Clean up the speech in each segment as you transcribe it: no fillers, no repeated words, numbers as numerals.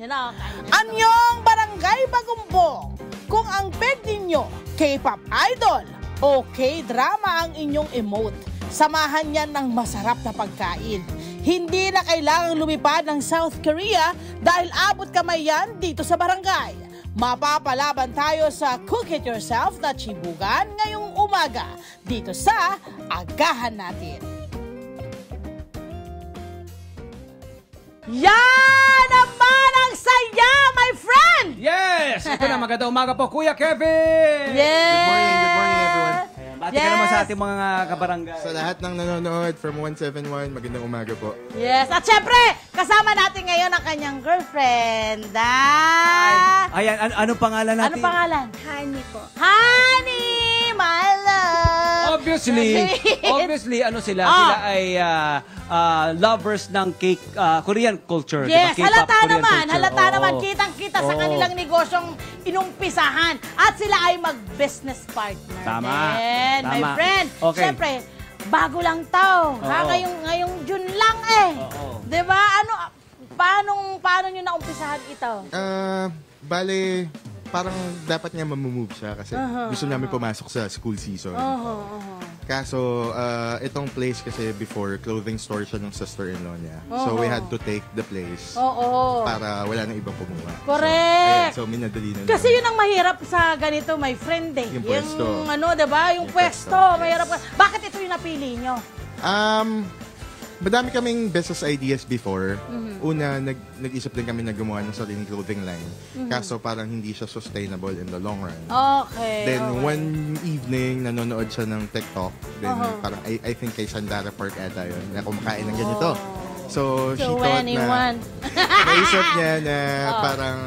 Yan na. Anyong Barangay Bagumbong. Kung ang peg ninyo, K-pop idol o K-drama ang inyong emote, samahan yan ng masarap na pagkain. Hindi na kailangang lumipad ng South Korea dahil abot kamay yan dito sa barangay. Mapapalaban tayo sa Cook It Yourself na chibugan ngayong umaga dito sa Agahan Natin. Yan naman ang saya, my friend! Yes! Ito na, magandang umaga po, Kuya Kevin! Yes! Good morning everyone. Ayan, bati ka naman sa ating mga kabarangay. Sa lahat ng nanonood from 171, magandang umaga po. Yes, at syempre, kasama natin ngayon ang kanyang girlfriend. Ayan, ano pangalan Ano natin? pangalan? Honey po. Honey, my love! Obviously, ano sila? Sila ay lovers ng cake, Korean culture. Yes, diba? halata Korean naman. culture. Halata Oo. naman. Kitang-kita sa Oo. kanilang negosyong inumpisahan. At sila ay mag-business partner. Tama. Then, my Tama. friend. Okay. Siyempre, bago lang tao. Oo. Ngayong June lang eh. Oo. Diba? Paano nyo naumpisahan ito? Bale, parang dapat nga mamumove siya kasi gusto namin pumasok sa school season. Kaso, itong place kasi before, clothing store siya ng sister-in-law niya. So, we had to take the place para wala nang ibang kumuha. Correct. So minadali na Kasi namin. yun ang mahirap sa ganito, my friend eh. Yung pwesto. Diba? Yung pwesto. pwesto, Mahirap. yes. Bakit ito yung napili nyo? Madami kaming business ideas before. Una, nag-isip din kami na gumawa ng sariling clothing line. Kaso parang hindi siya sustainable in the long run. Okay. Then one evening, nanonood siya ng TikTok. Then parang, I think kay Sandara Park ata yun, na kumakain ng ganito. So she thought na, naisip niya na parang,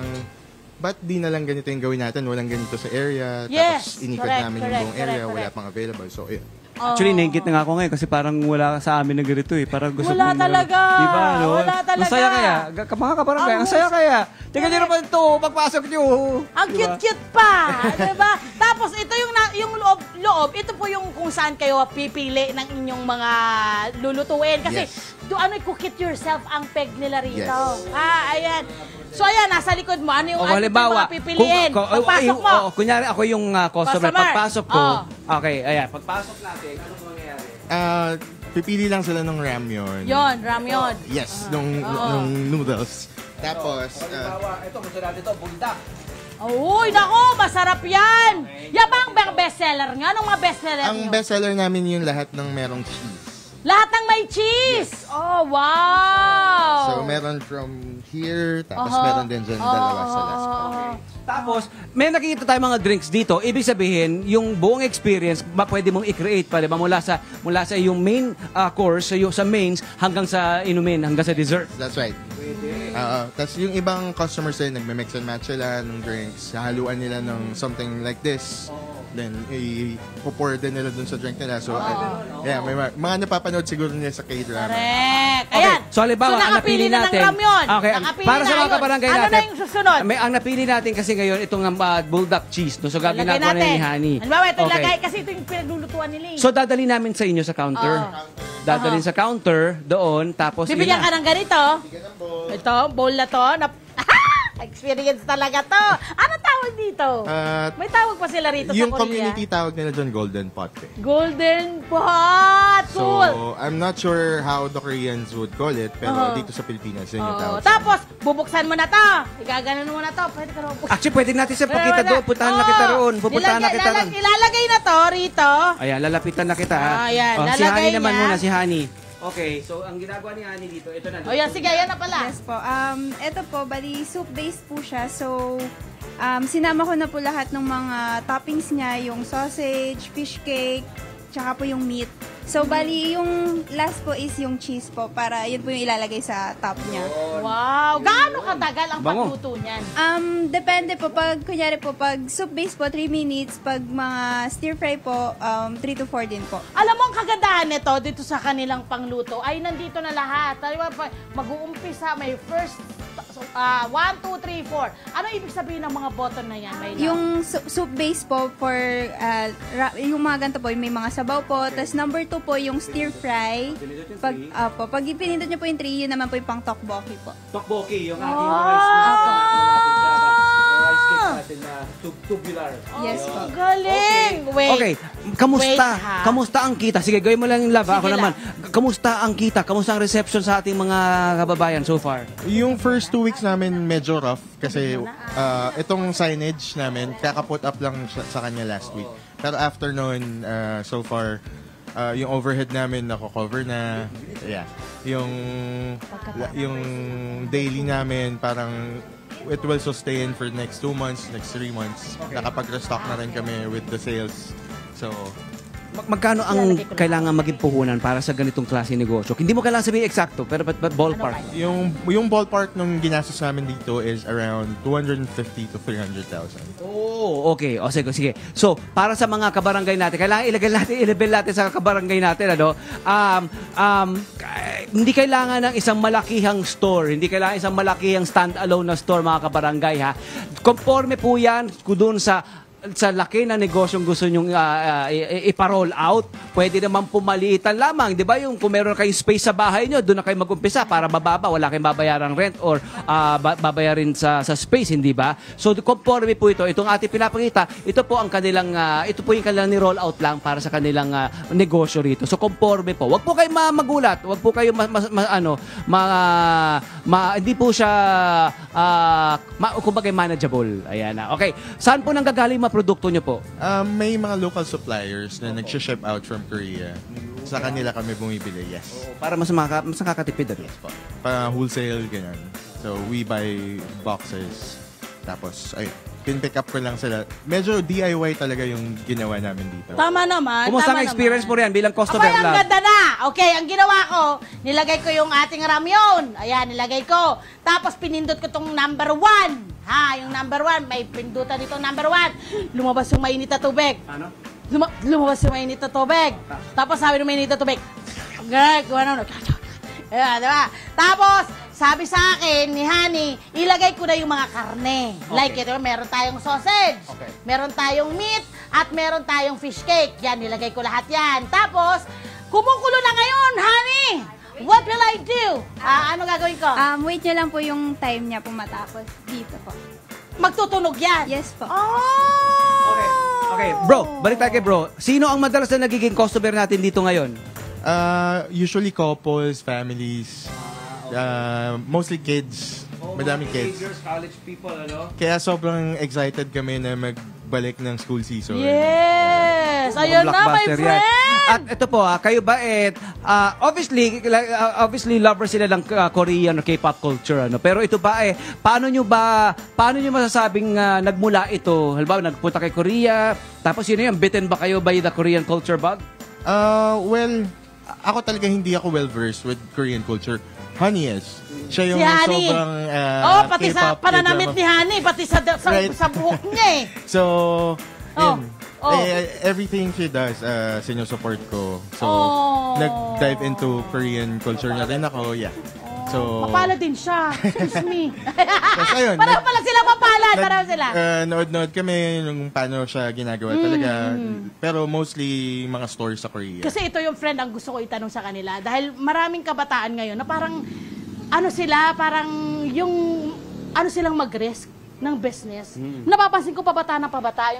ba't di na lang ganito yung gawin natin? Walang ganito sa area. Yes, Tapos inikot correct, namin correct, yung buong area. correct, Wala correct. pang available. So, yun. Actually, naingit na nga ako ngayon kasi parang wala sa amin na ganito eh. Parang gusto Wala kong- talaga. Diba, no? Wala talaga. Ang saya kaya. Mga kabarangay, ang saya kaya. Tingnan nyo naman ito, pagpasok nyo. Ang Diba? cute-cute pa. Diba? Tapos ito yung loob, ito po yung kung saan kayo pipili ng inyong mga lulutuin. Kasi, cook it yourself ang peg nila rito. Yes. Ayan. So, ayan, nasa likod mo. Ano yung O, halimbawa, mga pipiliin? Pagpasok mo. Kunyari ako yung customer. Customer. Pagpasok ko, Oh. okay, ayan, pagpasok natin, ano mangyayari? Pipili lang sila ng ramyun. Yon, ramyun. Yes, nung noodles. Tapos, Halimbawa, ito, gusto natin ito, buldak. Uy, nako, masarap yan. Yan ba ang bestseller nga? Anong mga bestseller ang nyo? bestseller namin yung lahat ng merong cheese. Lahat ng may cheese. Oh, wow. So, meron from here, tapos meron din dyan dalawa sa last part. Tapos, may nakikita tayo mga drinks dito. Ibig sabihin, yung buong experience, pwede mong i-create pa, diba? Mula sa yung main course, sa mains, hanggang sa inumin, hanggang sa dessert. That's right. Tapos yung ibang customers din, nagme-mix and match sila ng drinks. Haluan nila ng something like this. Then, i-pour din nila dun sa drink nila. So, yeah, may mga napapanood siguro nila sa K-drama. Correct. Ayan. So, halimbawa, ang napili natin. ng ramyun. Okay, Nakapili para sa na mga yun. kabarangay ano natin. Ano na yung susunod? Ang napili natin kasi ngayon, itong bulldog cheese. No? So, Lagay ginagawa na natin. ni Honey. Halimbawa, ito ilagay kasi ito yung pinaglulutuan nila eh. So, dadali namin sa inyo sa counter. Dadalhin sa counter, doon, tapos Bibigyan yun ka na. ng ganito. Ito, bowl na to. Experience talaga to. Ano tawag dito? May tawag pa sila rito sa Yung Korea. community tawag nila dyan, Golden Pot. Golden pot. Cool. So, I'm not sure how the Koreans would call it, pero dito sa Pilipinas, yun yung tawag. Tapos, bubuksan mo na to. Igaganon mo na to. Pwede ka naman buksan. Actually, pwede natin siya pakita doon. Puntahan na kita roon. Pupuntahan na kita roon. Ilalagay na to rito. Ayan, lalapitan na kita. Ayan, si lalagay Honey naman niya. muna, si Honey. Okay, so ang ginagawa ni Honey dito, ito na. O yan, sige, yan na pala. Yes po. Ito po, bali soup-based po siya. So, sinama ko na po lahat ng mga toppings niya, yung sausage, fish cake, tsaka po yung meat. So, bali, yung last po is yung cheese po para yun po yung ilalagay sa top niya. Wow! Gaano katagal ang Bango. pagluto niyan? Depende po. Pag, kunyari po, pag soup-based po, 3 minutes. Pag mga stir-fry po, 3 to 4 din po. Alam mo ang kagandahan nito dito sa kanilang pangluto ay nandito na lahat. Mag-uumpisa, may first 1, 2, 3, 4. Ano ibig sabihin ng mga button na yan? May Yung soup-based po for, yung mga ganito po, may mga sabaw po. Tapos number 2 po, yung stir-fry. Pag ipinindot nyo po yung 3, yun naman po yung pang tteokbokki po. Tteokbokki, yung ating rice na. Oh, tubular. Yes po. Galing! Wait. Okay, kamusta? Wait, ha? Kamusta ang kita? Sige, gawin mo lang yung love. Ako Sige naman. Kamusta ang kita? Kamusta ang reception sa ating mga kababayan so far? Yung first 2 weeks namin medyo rough kasi itong signage namin, kaka-put up lang sa kanya last week. Pero after noon, so far, yung overhead namin nako-cover na. Yeah. Yung daily namin parang it will sustain for next 2 months, next 3 months. Nakapag-restock na rin kami with the sales. So, Magkano ang kailangan maging puhunan para sa ganitong klase negosyo? Hindi mo kailangan sabihin eksakto, pero but ballpark. yung ballpark nung ginastos namin dito is around 250 to 300,000. Oh, okay. O sige. So, para sa mga kabarangay natin, kailangan i-level natin sa kabarangay natin, ano? Hindi kailangan ng isang malakihang store, hindi kailangan isang malakihang stand-alone na store, mga kabarangay, ha? Conforme po yan doon sa laki na negosyong gusto nyong ipa-roll out, pwede naman pumaliitan lamang. Di ba yung kung meron kayong space sa bahay nyo, doon na kayo mag-umpisa para mababa, wala kayong babayarang rent or babayarin sa space, hindi ba? So, conforme po ito. Itong ating pinapakita, ito po yung kanilang ni-roll out lang para sa kanilang negosyo rito. So, conforme po. Wag po kayo magulat. Wag po kayo hindi po siya kumbaga manageable. Ayan na. Okay. Saan po nanggagaling produkto nyo po? May mga local suppliers na nag-ship out from Korea. Sa kanila kami bumibili, yes. Para mas nakakatipid. Yes po. Pa-wholesale, ganyan. So, we buy boxes. Tapos, ayun. Pin-pick up ko lang sila. Medyo DIY talaga yung ginawa namin dito. Tama naman. Kumusta ang experience mo riyan bilang customer Abay, ang ganda na. Okay, ang ginawa ko, nilagay ko yung ating ramyon. Ayan, nilagay ko. Tapos pinindot ko tong number 1. Ha, yung number 1, may pindutan dito number 1. Lumabas yung mainit na tubig. Ano? Lumabas yung mainit na tubig. Tapos sabi ng mainit na tubig, Ayan, diba? Tapos, sabi sa akin ni Honey, ilagay ko na yung mga karne. Okay. Like ito, meron tayong sausage, meron tayong meat, at meron tayong fish cake. Yan, nilagay ko lahat yan. Tapos, kumukulo na ngayon, Honey! What will I do? Ano gagawin ko? Wait nyo lang po yung time niya po matapos dito po. Magtutunog yan? Yes po. Oh! Okay, bro, balik tayo kay bro. Sino ang madalas na nagiging customer natin dito ngayon? Usually couples, families, mostly kids. Madaming kids. College people, ano? Kaya sobrang excited kami na magbalik ng school season. Yes! Ayun na, my Blockbuster friend! yan. At ito po, kayo ba obviously lovers sila ng Korean or K-pop culture, ano? Pero ito ba paano nyo masasabing nagmula ito? Halimbawa, nagpunta kay Korea, tapos yun yan, bitten ba kayo by the Korean culture bug? Well, ako talaga hindi ako well-versed with Korean culture. Honey is. Siya yung Si Honey. sobrang pati sa K-pop, pananamit K-drama. ni Honey, pati sa Right. buhok niya eh. So, yun. Oh. Everything she does, sinusupport ko. So, Oh. nag-dive into Korean culture na rin ako. Yeah. So, Mapalad din siya. Excuse me. Tapos ayun. Pareho pala sila mapalad. Pareho sila. Nood-nood kami nung paano siya ginagawa talaga. Pero mostly mga stories sa Korea. Kasi ito yung friend ang gusto ko itanong sa kanila. Dahil maraming kabataan ngayon na parang, ano silang mag-risk ng business. Napapansin ko pabata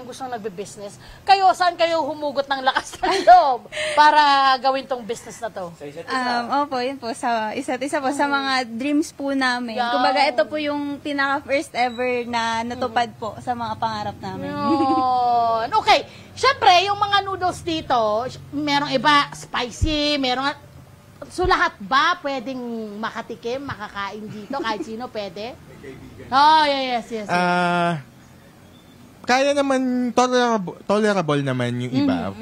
yung gustong nagbe-business. Kayo, saan kayo humugot ng lakas ng loob para gawin tong business na to? Opo, yun po. Sa isa't isa po, sa mga dreams po namin. Yeah. Kumbaga, ito po yung pinaka-first ever na natupad po sa mga pangarap namin. Yun. Okay. Siyempre, yung mga noodles dito, merong iba spicy, so lahat ba pwedeng makatikim, makakain dito? Kahit sino pwede? Oh, yes. Kaya naman, tolerable naman yung iba.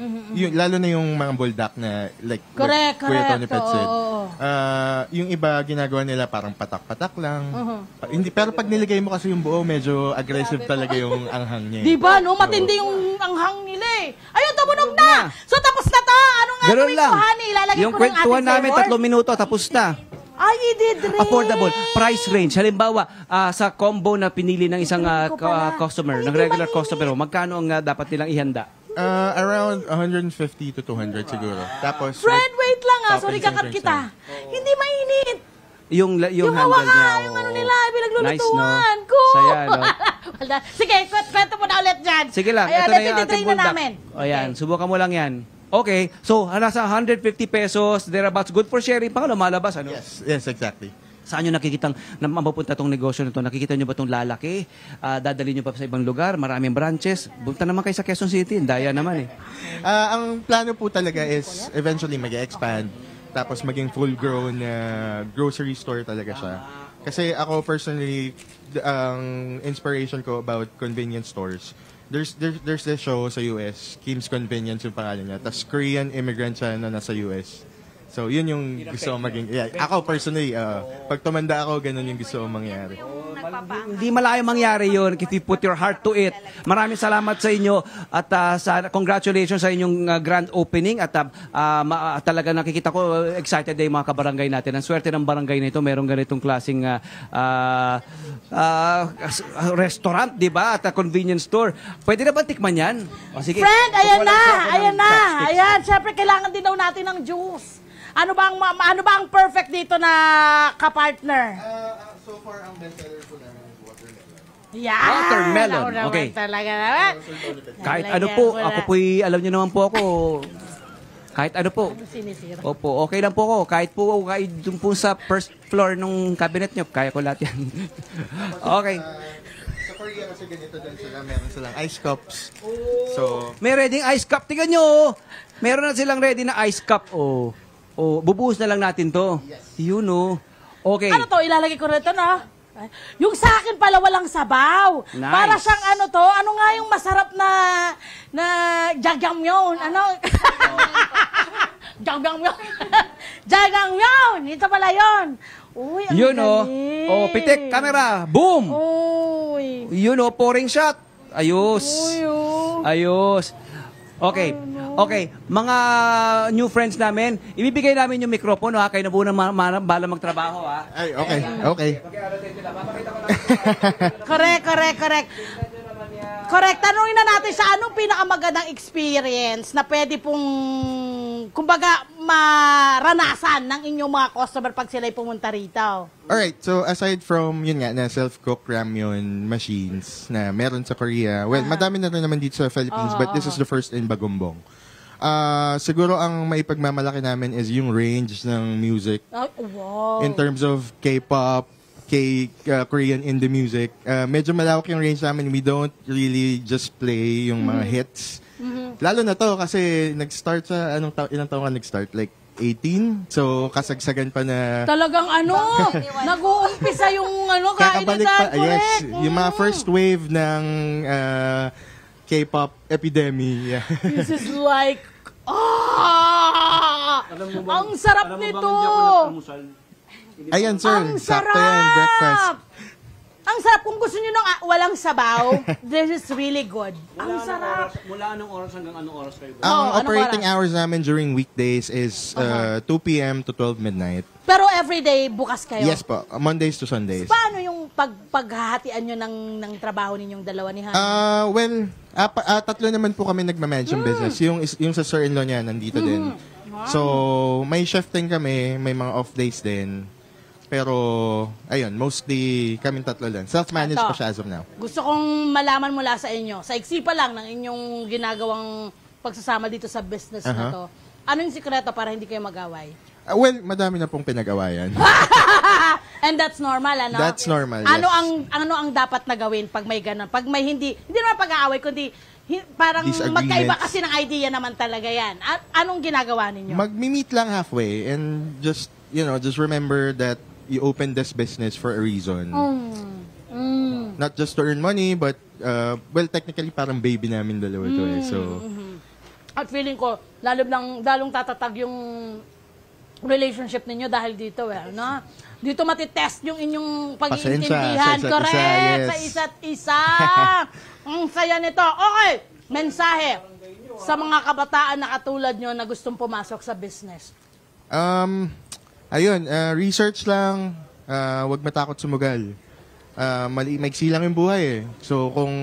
Lalo na yung mga buldak na, like, Correct. Kuya Tony Pet said. Oo. Yung iba, ginagawa nila parang patak-patak lang. Pero pag niligay mo kasi yung buo, medyo aggressive talaga yung anghang niya. Di ba, no? Matindi yung anghang nila eh. Ayun, tumunog na! So, tapos na to! Anong Ganun gagawin lang. ko, honey? Ilalagay Yung ko ng ating kwentuhan namin, flavor? 3 minuto, tapos na. Ay, i-did rin. Affordable. Price range. Halimbawa, sa combo na pinili ng isang customer, ng regular customer, magkano ang dapat nilang ihanda? Around 150 to 200 siguro. Tapos, Friend, wait lang ah. Sorry, toppings and kakat drinks kita. na. Hindi mainit. Yung handle hawakan, niya. yung ano nila, pinaglulutuan. Nice, no? Cool. Saya, no? Sige, kwento mo na ulit dyan. Sige lang, Ayan, ito na yung ating titrain na buldak. namin. O yan, subukan mo lang yan. Okay, so nasa 150 pesos, thereabouts, good for sharing, pang lumalabas, ano? Yes, exactly. Saan nyo nakikitang na mapupunta tong negosyo nito? Nakikita nyo ba itong lalaki? Dadali nyo pa sa ibang lugar? Maraming branches? Punta naman kayo sa Quezon City. Daya naman eh. Ang plano po talaga is eventually mag-expand tapos maging full-grown grocery store talaga siya. Kasi ako personally, ang inspiration ko about convenience stores, there's this show sa US, Kim's Convenience yung pangalan niya. Tapos Korean immigrant siya na nasa US. So, yun yung gusto ko maging... Yeah, ako personally, pag tumanda ako, ganun yung gusto ko mangyari. Hindi malayo mangyari yun if you put your heart to it. Maraming salamat sa inyo at congratulations sa inyong grand opening at talaga nakikita ko excited din yung mga kabarangay natin. Ang swerte ng barangay nito, merong ganitong klaseng restaurant, di ba? At convenience store. Pwede na ba tikman yan? O, sige. Friend, ayan na. Ayan na. Chopsticks. Ayan, syempre kailangan din daw natin ng juice. Ano ba ang perfect dito na kapartner? So far, ang bestseller po namin is watermelon. Yeah. Watermelon, Ako okay. Talaga naman. Kahit ano po, ako po'y, alam niyo naman po ako, kahit ano po. Sinisira. Opo, okay lang po ako. Kahit dun po sa first floor nung cabinet nyo, kaya ko lahat yan. Okay. Sa Korea kasi ganito din sila, meron silang ice cups. So, May ready ice cup. Tingnan nyo. Meron na silang ready na ice cup. Bubuhos na lang natin to. Yun Okay. Ano to? Ilalagay ko rito na. Yung sa akin pala walang sabaw. Nice. Para siyang ano to? Ano nga yung masarap na jajangmyeon? Ano? Jajangmyeon. Jajangmyeon. Ito pala yun. Uy, ang Yun galing. pitik, camera. Boom. Uy. Yun pouring shot. Ayos. Uy, Ayos. Okay. Okay. Mga new friends namin, ibibigay namin yung mikropono ha. Kayo na po na bala magtrabaho ha. ay, okay. Correct. Correct. Tanungin na natin sa anong pinakamagandang experience na pwede pong, kumbaga, maranasan ng inyong mga customer pag sila'y pumunta rito. Alright, so aside from, yun nga, na self-cook ramyun machines na meron sa Korea, well, madami na rin naman dito sa Philippines, but this is the first in Bagumbong. Siguro ang maipagmamalaki namin is yung range ng music Oh, wow. in terms of K-pop, Korean indie music. Medyo malawak yung range namin. We don't really just play yung mga hits. Lalo na to kasi nag-start sa, ilang taon ka nag-start? Like 18? So, kasagsagan pa na... Talagang nag-uumpisa yung Kakabalik pa, kainan, yes. correct. Yung mga first wave ng K-pop epidemic. Yeah. This is like, ang sarap nito. Ayan, sir. Ang Sakto yan, breakfast. sarap. Ang sarap. Kung gusto nyo ng walang sabaw, this is really good. Ang sarap. Mula anong oras hanggang anong oras kayo? Ang anong operating oras? hours namin during weekdays is 2 p.m. to 12 midnight. Pero everyday bukas kayo. Yes po, Mondays to Sundays. Paano yung paghahatian nyo ng trabaho ninyong dalawa ni Han? Well, tatlo naman po kami nagma-mansion business. Yung sa sir-in-law niya, nandito din. So, may shifting kami, may mga off days din. Pero, ayun, mostly kaming tatlo lang. Self-managed Ito. pa siya as of now. Gusto kong malaman mula sa inyo, sa iksipa lang ng inyong ginagawang pagsasama dito sa business na to. Ano yung sikreto para hindi kayo mag-away? Well, madami na pong pinag-awayan. And that's normal, ano? That's normal, yes. Ano ang dapat na gawin pag may ganun? Pag may hindi naman pag-aaway, kundi parang Disagreements. magkaiba kasi ng idea naman talaga yan. At anong ginagawa ninyo? Mag-meet lang halfway and just remember that you opened this business for a reason. Not just to earn money, but, well, technically parang baby namin dalawa to eh. So, At feeling ko, lalong tatatag yung relationship ninyo dahil dito no? Dito matitest yung inyong pag-iintindihan. Pasensya, sa isa't Correct, isa, yes. sa isa't isa. Ang saya nito. Okay, mensahe sa mga kabataan na katulad nyo na gustong pumasok sa business. Ayun, research lang, wag matakot sumugal. Maiksi lang yung buhay eh. So, kung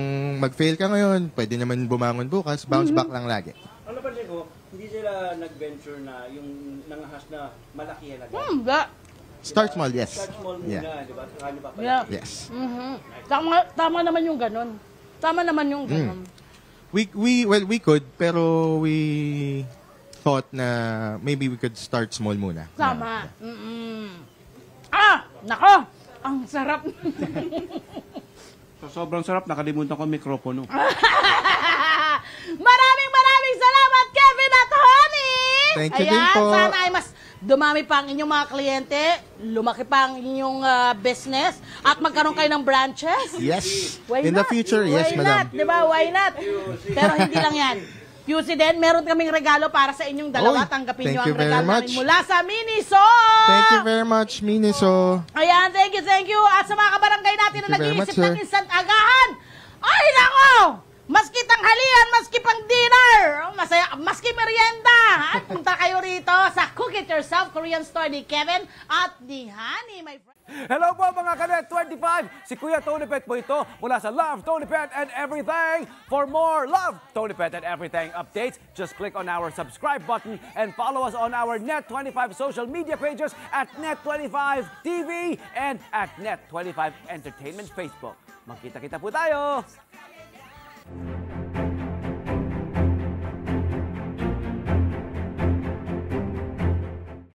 mag-fail ka ngayon, pwede naman bumangon bukas, bounce back lang lagi. Ano pa ko, hindi sila nag-venture na yung nangahas na malaki yan agad? Ba? Start small, yes. Yeah. Yeah. Yes. Tama naman yung ganun. Tama naman yung ganun. We could, pero we thought na maybe we could start small muna. Tama. Nako! Ang sarap. So, sobrang sarap, nakalimutan ko ang mikropono. Maraming salamat, Kevin at Honey! Thank you din po. Sana ay mas dumami pa ang inyong mga kliyente, lumaki pa ang inyong business, at magkaroon kayo ng branches. Yes. Why In the not? future, yes, Why madam. not? Diba? Why not? Pero hindi lang yan. QC din, meron kaming regalo para sa inyong dalawa. Oy, Tanggapin thank nyo you ang very regalo much. namin mula sa Miniso! Thank you very much, Miniso. Ayan, thank you. At sa mga kabarangay natin na Thank you very nag-iisip much, ng sir. instant agahan, ay nako! Maski tanghalian, maski pang dinner, masaya, maski merienda. At punta kayo rito sa Cook It Yourself Korean Store ni Kevin at ni Honey, my friend. Hello po mga Kanet 25! Si Kuya Tony Pet po ito mula sa Love, Tony Pet and Everything. For more Love, Tony Pet and Everything updates, just click on our subscribe button and follow us on our Net25 social media pages at Net25 TV and at Net25 Entertainment Facebook. Magkita-kita po tayo!